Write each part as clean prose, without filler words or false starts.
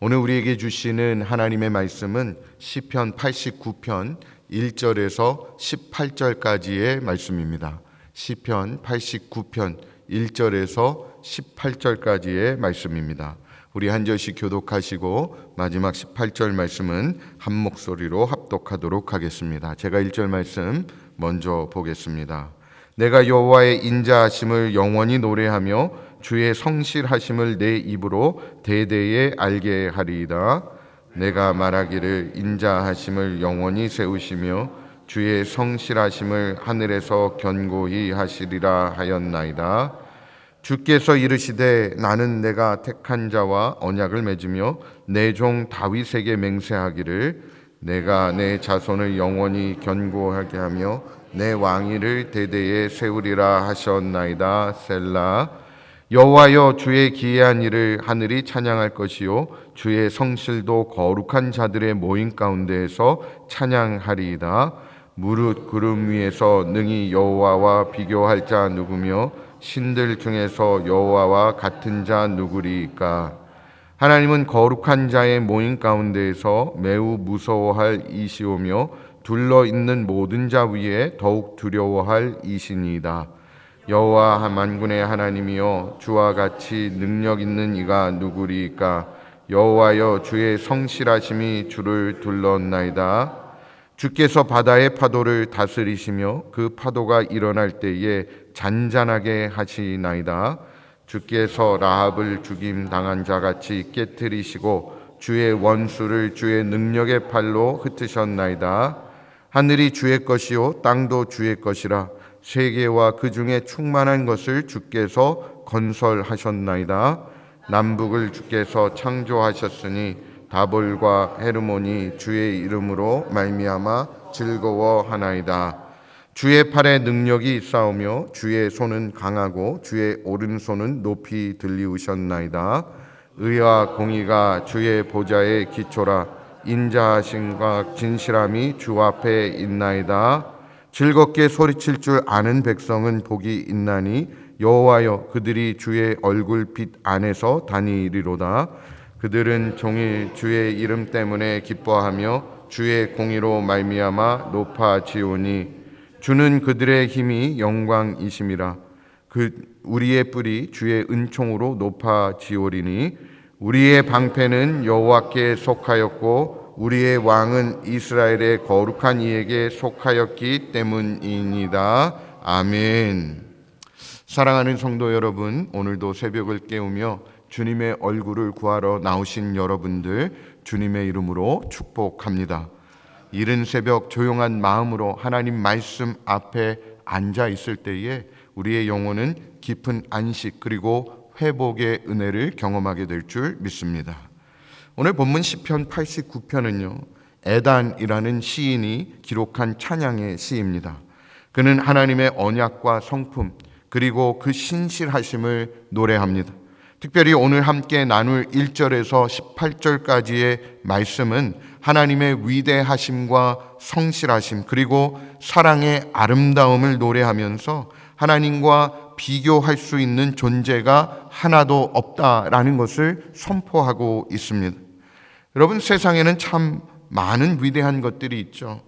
오늘 우리에게 주시는 하나님의 말씀은 시편 89편 1절에서 18절까지의 말씀입니다. 시편 89편 1절에서 18절까지의 말씀입니다. 우리 한 절씩 교독하시고 마지막 18절 말씀은 한 목소리로 합독하도록 하겠습니다. 제가 1절 말씀 먼저 보겠습니다. 내가 여호와의 인자하심을 영원히 노래하며 주의 성실하심을 내 입으로 대대에 알게 하리이다. 내가 말하기를 인자하심을 영원히 세우시며 주의 성실하심을 하늘에서 견고히 하시리라 하였나이다. 주께서 이르시되 나는 내가 택한 자와 언약을 맺으며 내 종 다윗에게 맹세하기를 내가 내 자손을 영원히 견고하게 하며 내 왕위를 대대에 세우리라 하셨나이다. 셀라. 여호와여, 주의 기이한 일을 하늘이 찬양할 것이요 주의 성실도 거룩한 자들의 모임 가운데에서 찬양하리이다. 무릇 구름 위에서 능히 여호와와 비교할 자 누구며 신들 중에서 여호와와 같은 자 누구리이까? 하나님은 거룩한 자의 모임 가운데에서 매우 무서워할 이시오며 둘러 있는 모든 자 위에 더욱 두려워할 이시니이다. 여호와 만군의 하나님이여, 주와 같이 능력 있는 이가 누구리이까? 여호와여, 주의 성실하심이 주를 둘렀나이다. 주께서 바다의 파도를 다스리시며 그 파도가 일어날 때에 잔잔하게 하시나이다. 주께서 라합을 죽임 당한 자같이 깨뜨리시고 주의 원수를 주의 능력의 팔로 흩으셨나이다. 하늘이 주의 것이요 땅도 주의 것이라. 세계와 그 중에 충만한 것을 주께서 건설하셨나이다. 남북을 주께서 창조하셨으니 다볼과 헤르몬이 주의 이름으로 말미암아 즐거워하나이다. 주의 팔에 능력이 있사오며 주의 손은 강하고 주의 오른손은 높이 들리우셨나이다. 의와 공의가 주의 보좌의 기초라. 인자하심과 진실함이 주 앞에 있나이다. 즐겁게 소리칠 줄 아는 백성은 복이 있나니 여호와여, 그들이 주의 얼굴빛 안에서 다니리로다. 그들은 종일 주의 이름 때문에 기뻐하며 주의 공의로 말미암아 높아지오니 주는 그들의 힘이 영광이심이라. 우리의 뿔이 주의 은총으로 높아지오리니 우리의 방패는 여호와께 속하였고 우리의 왕은 이스라엘의 거룩한 이에게 속하였기 때문이니이다. 아멘. 사랑하는 성도 여러분, 오늘도 새벽을 깨우며 주님의 얼굴을 구하러 나오신 여러분들 주님의 이름으로 축복합니다. 이른 새벽 조용한 마음으로 하나님 말씀 앞에 앉아 있을 때에 우리의 영혼은 깊은 안식 그리고 회복의 은혜를 경험하게 될 줄 믿습니다. 오늘 본문 시편 89편은요, 에단이라는 시인이 기록한 찬양의 시입니다. 그는 하나님의 언약과 성품 그리고 그 신실하심을 노래합니다. 특별히 오늘 함께 나눌 1절에서 18절까지의 말씀은 하나님의 위대하심과 성실하심 그리고 사랑의 아름다움을 노래하면서 하나님과 비교할 수 있는 존재가 하나도 없다라는 것을 선포하고 있습니다. 여러분, 세상에는 참 많은 위대한 것들이 있죠.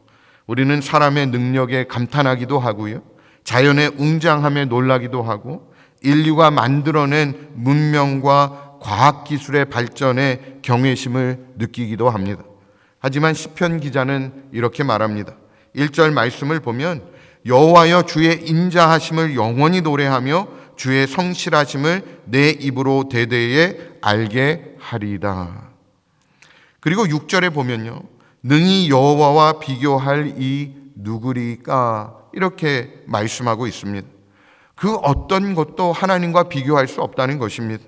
우리는 사람의 능력에 감탄하기도 하고요, 자연의 웅장함에 놀라기도 하고, 인류가 만들어낸 문명과 과학기술의 발전에 경외심을 느끼기도 합니다. 하지만 시편 기자는 이렇게 말합니다. 1절 말씀을 보면 여호와여, 주의 인자하심을 영원히 노래하며 주의 성실하심을 내 입으로 대대에 알게 하리이다. 그리고 6절에 보면요, 능히 여호와와 비교할 이 누구리까? 이렇게 말씀하고 있습니다. 그 어떤 것도 하나님과 비교할 수 없다는 것입니다.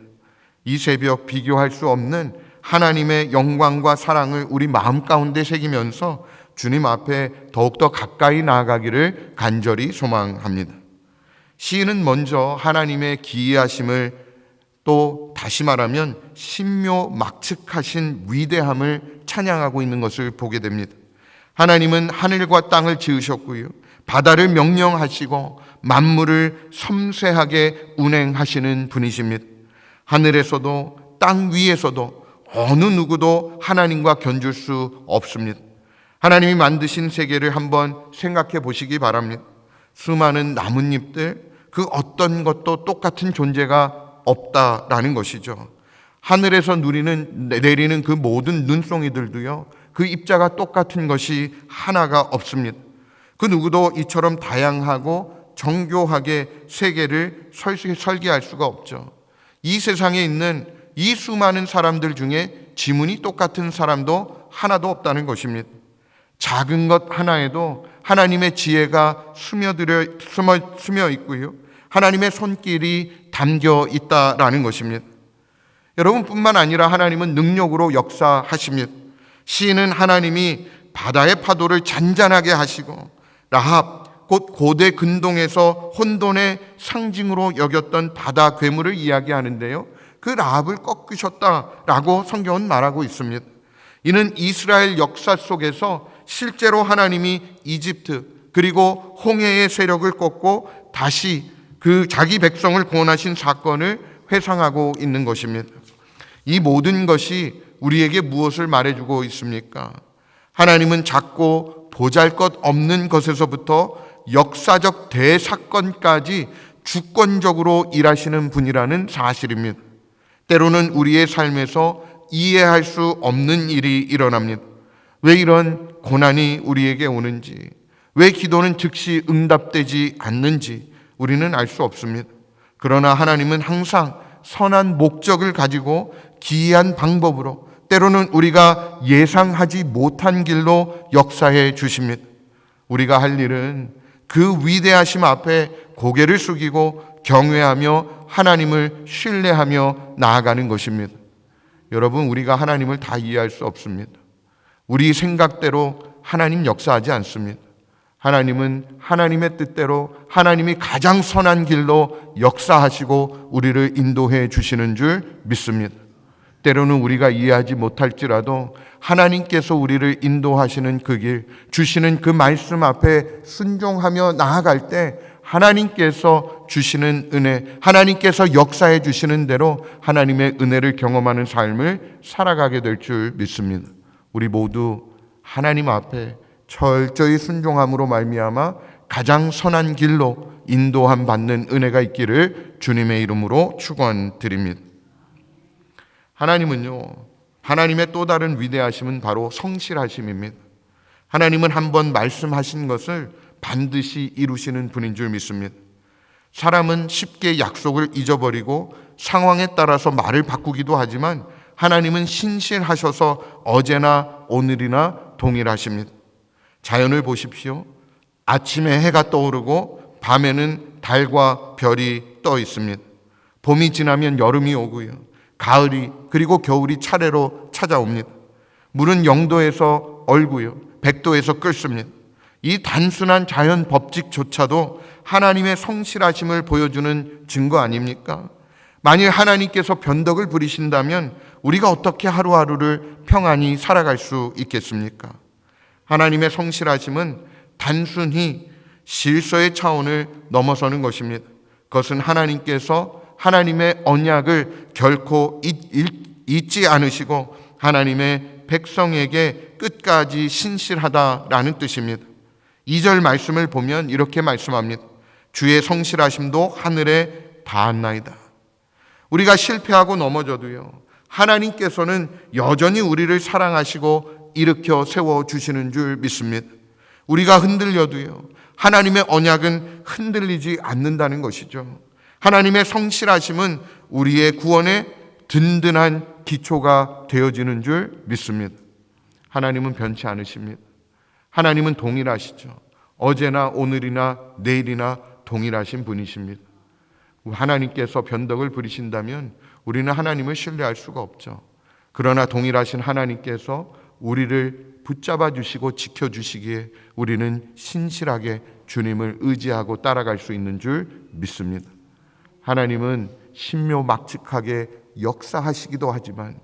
이 새벽 비교할 수 없는 하나님의 영광과 사랑을 우리 마음 가운데 새기면서 주님 앞에 더욱더 가까이 나아가기를 간절히 소망합니다. 시인은 먼저 하나님의 기이하심을, 또 다시 말하면 신묘막측하신 위대함을 찬양하고 있는 것을 보게 됩니다. 하나님은 하늘과 땅을 지으셨고요, 바다를 명령하시고 만물을 섬세하게 운행하시는 분이십니다. 하늘에서도 땅 위에서도 어느 누구도 하나님과 견줄 수 없습니다. 하나님이 만드신 세계를 한번 생각해 보시기 바랍니다. 수많은 나뭇잎들, 그 어떤 것도 똑같은 존재가 없다라는 것이죠. 하늘에서 내리는 그 모든 눈송이들도요, 그 입자가 똑같은 것이 하나가 없습니다. 그 누구도 이처럼 다양하고 정교하게 세계를 설계할 수가 없죠. 이 세상에 있는 이 수많은 사람들 중에 지문이 똑같은 사람도 하나도 없다는 것입니다. 작은 것 하나에도 하나님의 지혜가 스며 있고요, 하나님의 손길이 담겨 있다라는 것입니다. 여러분뿐만 아니라 하나님은 능력으로 역사하십니다. 시인은 하나님이 바다의 파도를 잔잔하게 하시고 라합, 곧 고대 근동에서 혼돈의 상징으로 여겼던 바다 괴물을 이야기하는데요, 그 라합을 꺾으셨다라고 성경은 말하고 있습니다. 이는 이스라엘 역사 속에서 실제로 하나님이 이집트 그리고 홍해의 세력을 꺾고 다시 그 자기 백성을 구원하신 사건을 회상하고 있는 것입니다. 이 모든 것이 우리에게 무엇을 말해주고 있습니까? 하나님은 작고 보잘것없는 것에서부터 역사적 대사건까지 주권적으로 일하시는 분이라는 사실입니다. 때로는 우리의 삶에서 이해할 수 없는 일이 일어납니다. 왜 이런 고난이 우리에게 오는지, 왜 기도는 즉시 응답되지 않는지 우리는 알 수 없습니다. 그러나 하나님은 항상 선한 목적을 가지고 기이한 방법으로, 때로는 우리가 예상하지 못한 길로 역사해 주십니다. 우리가 할 일은 그 위대하심 앞에 고개를 숙이고 경외하며 하나님을 신뢰하며 나아가는 것입니다. 여러분, 우리가 하나님을 다 이해할 수 없습니다. 우리 생각대로 하나님 역사하지 않습니다. 하나님은 하나님의 뜻대로 하나님이 가장 선한 길로 역사하시고 우리를 인도해 주시는 줄 믿습니다. 때로는 우리가 이해하지 못할지라도 하나님께서 우리를 인도하시는 그 길, 주시는 그 말씀 앞에 순종하며 나아갈 때 하나님께서 주시는 은혜, 하나님께서 역사해 주시는 대로 하나님의 은혜를 경험하는 삶을 살아가게 될 줄 믿습니다. 우리 모두 하나님 앞에 철저히 순종함으로 말미암아 가장 선한 길로 인도함 받는 은혜가 있기를 주님의 이름으로 축원드립니다. 하나님은요, 하나님의 또 다른 위대하심은 바로 성실하심입니다. 하나님은 한번 말씀하신 것을 반드시 이루시는 분인 줄 믿습니다. 사람은 쉽게 약속을 잊어버리고 상황에 따라서 말을 바꾸기도 하지만 하나님은 신실하셔서 어제나 오늘이나 동일하십니다. 자연을 보십시오. 아침에 해가 떠오르고 밤에는 달과 별이 떠 있습니다. 봄이 지나면 여름이 오고요, 가을이 그리고 겨울이 차례로 찾아옵니다. 물은 0도에서 얼고요, 100도에서 끓습니다. 이 단순한 자연 법칙조차도 하나님의 성실하심을 보여주는 증거 아닙니까? 만일 하나님께서 변덕을 부리신다면 우리가 어떻게 하루하루를 평안히 살아갈 수 있겠습니까? 하나님의 성실하심은 단순히 질서의 차원을 넘어서는 것입니다. 그것은 하나님께서 하나님의 언약을 결코 잊지 않으시고 하나님의 백성에게 끝까지 신실하다라는 뜻입니다. 2절 말씀을 보면 이렇게 말씀합니다. 주의 성실하심도 하늘에 닿았나이다. 우리가 실패하고 넘어져도요, 하나님께서는 여전히 우리를 사랑하시고 일으켜 세워주시는 줄 믿습니다. 우리가 흔들려도요, 하나님의 언약은 흔들리지 않는다는 것이죠. 하나님의 성실하심은 우리의 구원의 든든한 기초가 되어지는 줄 믿습니다. 하나님은 변치 않으십니다. 하나님은 동일하시죠. 어제나 오늘이나 내일이나 동일하신 분이십니다. 하나님께서 변덕을 부리신다면 우리는 하나님을 신뢰할 수가 없죠. 그러나 동일하신 하나님께서 우리를 붙잡아 주시고 지켜주시기에 우리는 신실하게 주님을 의지하고 따라갈 수 있는 줄 믿습니다. 하나님은 신묘막측하게 역사하시기도 하지만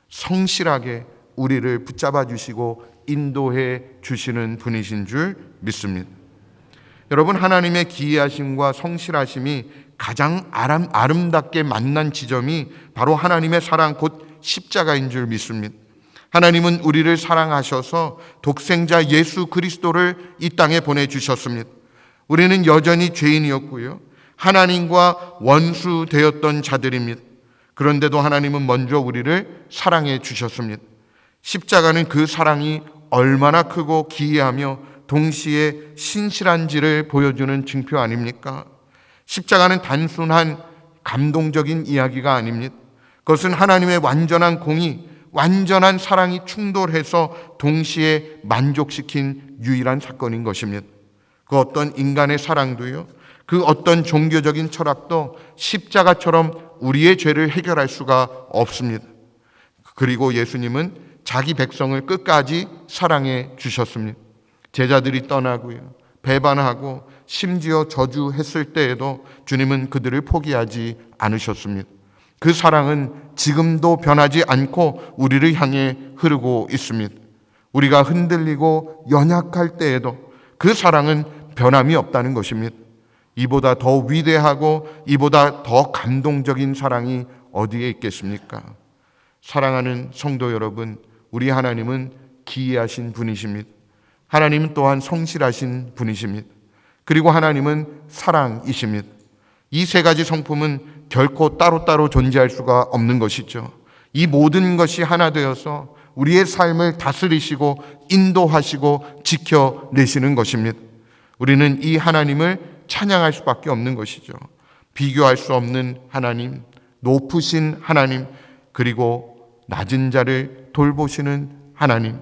성실하게 우리를 붙잡아 주시고 인도해 주시는 분이신 줄 믿습니다. 여러분, 하나님의 기이하심과 성실하심이 가장 아름답게 만난 지점이 바로 하나님의 사랑 곧 십자가인 줄 믿습니다. 하나님은 우리를 사랑하셔서 독생자 예수 그리스도를 이 땅에 보내주셨습니다. 우리는 여전히 죄인이었고요, 하나님과 원수 되었던 자들입니다. 그런데도 하나님은 먼저 우리를 사랑해 주셨습니다. 십자가는 그 사랑이 얼마나 크고 기이하며 동시에 신실한지를 보여주는 증표 아닙니까? 십자가는 단순한 감동적인 이야기가 아닙니다. 그것은 하나님의 완전한 공의, 완전한 사랑이 충돌해서 동시에 만족시킨 유일한 사건인 것입니다. 그 어떤 인간의 사랑도요, 그 어떤 종교적인 철학도 십자가처럼 우리의 죄를 해결할 수가 없습니다. 그리고 예수님은 자기 백성을 끝까지 사랑해 주셨습니다. 제자들이 떠나고요, 배반하고 심지어 저주했을 때에도 주님은 그들을 포기하지 않으셨습니다. 그 사랑은 지금도 변하지 않고 우리를 향해 흐르고 있습니다. 우리가 흔들리고 연약할 때에도 그 사랑은 변함이 없다는 것입니다. 이보다 더 위대하고 이보다 더 감동적인 사랑이 어디에 있겠습니까? 사랑하는 성도 여러분, 우리 하나님은 기이하신 분이십니다. 하나님은 또한 성실하신 분이십니다. 그리고 하나님은 사랑이십니다. 이 세 가지 성품은 결코 따로따로 존재할 수가 없는 것이죠. 이 모든 것이 하나 되어서 우리의 삶을 다스리시고 인도하시고 지켜내시는 것입니다. 우리는 이 하나님을 찬양할 수밖에 없는 것이죠. 비교할 수 없는 하나님, 높으신 하나님, 그리고 낮은 자를 돌보시는 하나님,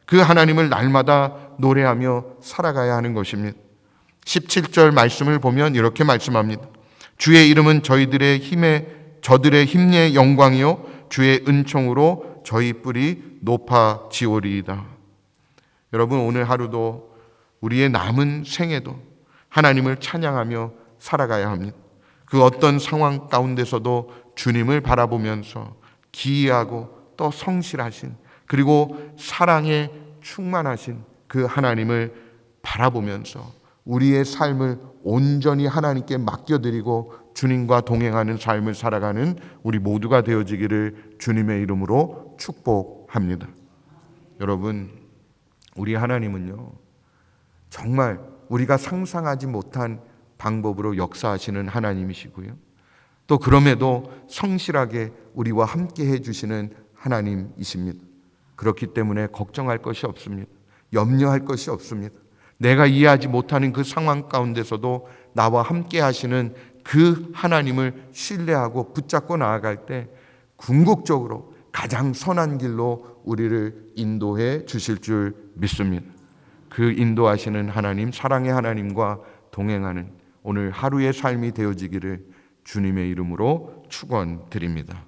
그 하나님을 날마다 노래하며 살아가야 하는 것입니다. 17절 말씀을 보면 이렇게 말씀합니다. 주의 이름은 저들의 힘의 영광이요 주의 은총으로 저희 뿔이 높아지오리이다. 여러분, 오늘 하루도 우리의 남은 생에도 하나님을 찬양하며 살아가야 합니다. 그 어떤 상황 가운데서도 주님을 바라보면서 기이하고 또 성실하신, 그리고 사랑에 충만하신 그 하나님을 바라보면서 우리의 삶을 온전히 하나님께 맡겨드리고 주님과 동행하는 삶을 살아가는 우리 모두가 되어지기를 주님의 이름으로 축복합니다. 여러분, 우리 하나님은요, 정말 우리가 상상하지 못한 방법으로 역사하시는 하나님이시고요, 또 그럼에도 성실하게 우리와 함께 해주시는 하나님이십니다. 그렇기 때문에 걱정할 것이 없습니다. 염려할 것이 없습니다. 내가 이해하지 못하는 그 상황 가운데서도 나와 함께 하시는 그 하나님을 신뢰하고 붙잡고 나아갈 때 궁극적으로 가장 선한 길로 우리를 인도해 주실 줄 믿습니다. 그 인도하시는 하나님, 사랑의 하나님과 동행하는 오늘 하루의 삶이 되어지기를 주님의 이름으로 축원드립니다.